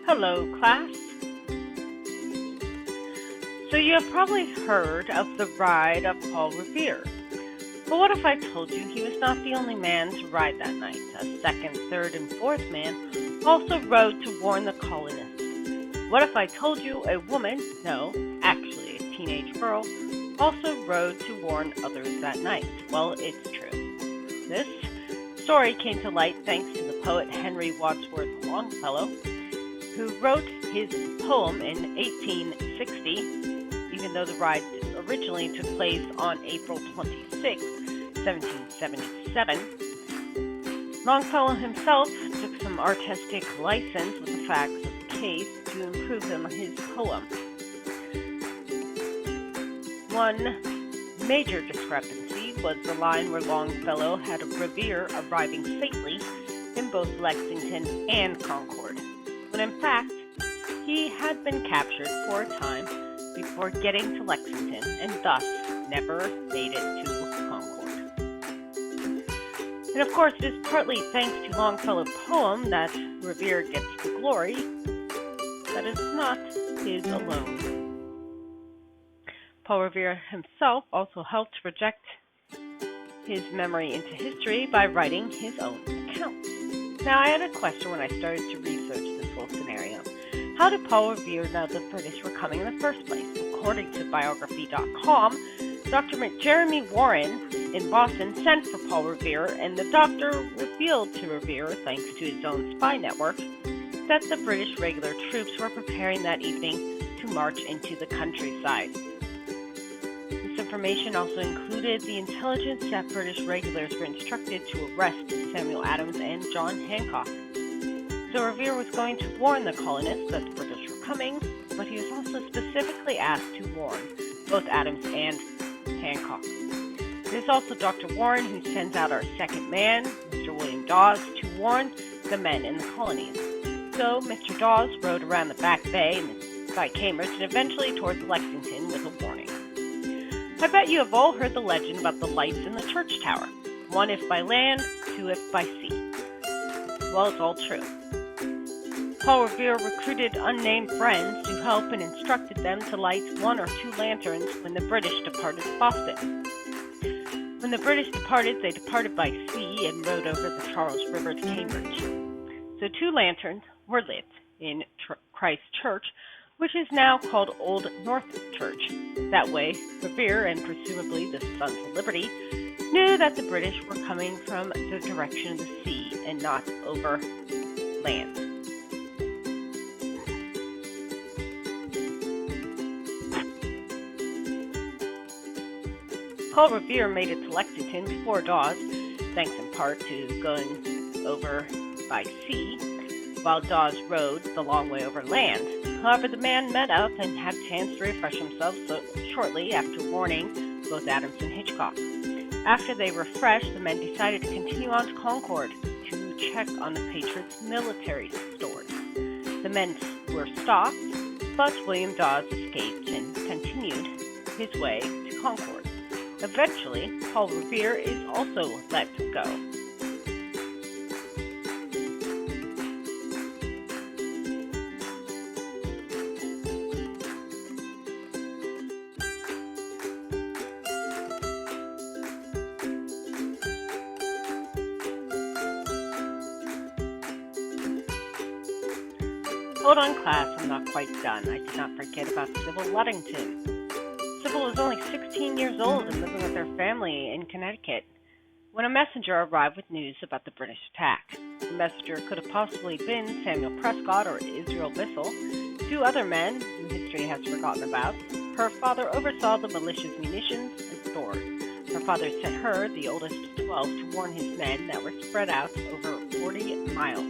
Hello, class. So you have probably heard of the ride of Paul Revere. But what if I told you he was not the only man to ride that night? A second, third, and fourth man also rode to warn the colonists. What if I told you a woman, no, actually a teenage girl, also rode to warn others that night? Well, it's true. This story came to light thanks to the poet Henry Wadsworth Longfellow, who wrote his poem in 1860, even though the ride originally took place on April 26, 1777. Longfellow himself took some artistic license with the facts of the case to improve his poem. One major discrepancy was the line where Longfellow had Revere arriving safely in both Lexington and Concord, when in fact he had been captured for a time before getting to Lexington and thus never made it to Concord. And of course, it is partly thanks to Longfellow's poem that Revere gets the glory, that is not his alone. Paul Revere himself also helped project his memory into history by writing his own accounts. Now, I had a question when I started to research this whole scenario. How did Paul Revere know the British were coming in the first place? According to biography.com, Dr. Jeremy Warren in Boston sent for Paul Revere, and the doctor revealed to Revere, thanks to his own spy network, that the British regular troops were preparing that evening to march into the countryside. This information also included the intelligence that British regulars were instructed to arrest Samuel Adams and John Hancock. So Revere was going to warn the colonists that the British were coming, but he was also specifically asked to warn both Adams and Hancock. It is also Dr. Warren who sends out our second man, Mr. William Dawes, to warn the men in the colonies. So Mr. Dawes rode around the Back Bay by Cambridge and eventually towards Lexington with a warning. I bet you have all heard the legend about the lights in the church tower. One if by land, two if by sea. Well, it's all true. Paul Revere recruited unnamed friends to help and instructed them to light one or two lanterns when the British departed Boston. When the British departed, they departed by sea and rode over the Charles River to Cambridge. So two lanterns were lit in Christ Church, which is now called Old North Church. That way, Revere, and presumably the Sons of Liberty, knew that the British were coming from the direction of the sea and not over land. Paul Revere made it to Lexington before Dawes, thanks in part to going over by sea, while Dawes rode the long way over land. However, the man met up and had a chance to refresh himself shortly after warning both Adams and Hitchcock. After they refreshed, the men decided to continue on to Concord to check on the Patriots' military stores. The men were stopped, but William Dawes escaped and continued his way to Concord. Eventually, Paul Revere is also let go. Hold on, class, I'm not quite done. I did not forget about Sybil Ludington. Sybil was only 16 years old and living with her family in Connecticut when a messenger arrived with news about the British attack. The messenger could have possibly been Samuel Prescott or Israel Bissell, two other men whom history has forgotten about. Her father oversaw the militia's munitions and stores. Her father sent her, the oldest of 12, to warn his men that were spread out over 40 miles.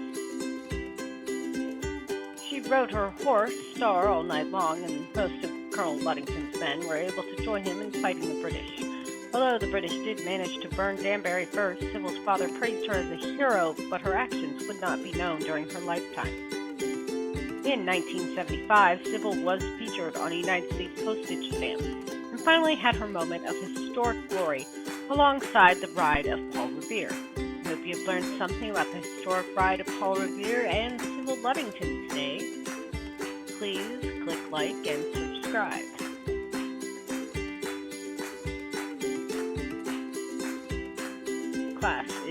She rode her horse, Star, all night long, and most of Colonel Ludington's men were able to join him in fighting the British. Although the British did manage to burn Danbury first, Sybil's father praised her as a hero, but her actions would not be known during her lifetime. In 1975, Sybil was featured on a United States postage stamp, and finally had her moment of historic glory alongside the ride of Paul Revere. No hope you've learned something about the historic ride of Paul Revere and Sybil Ludington today. Please click like and subscribe. Class.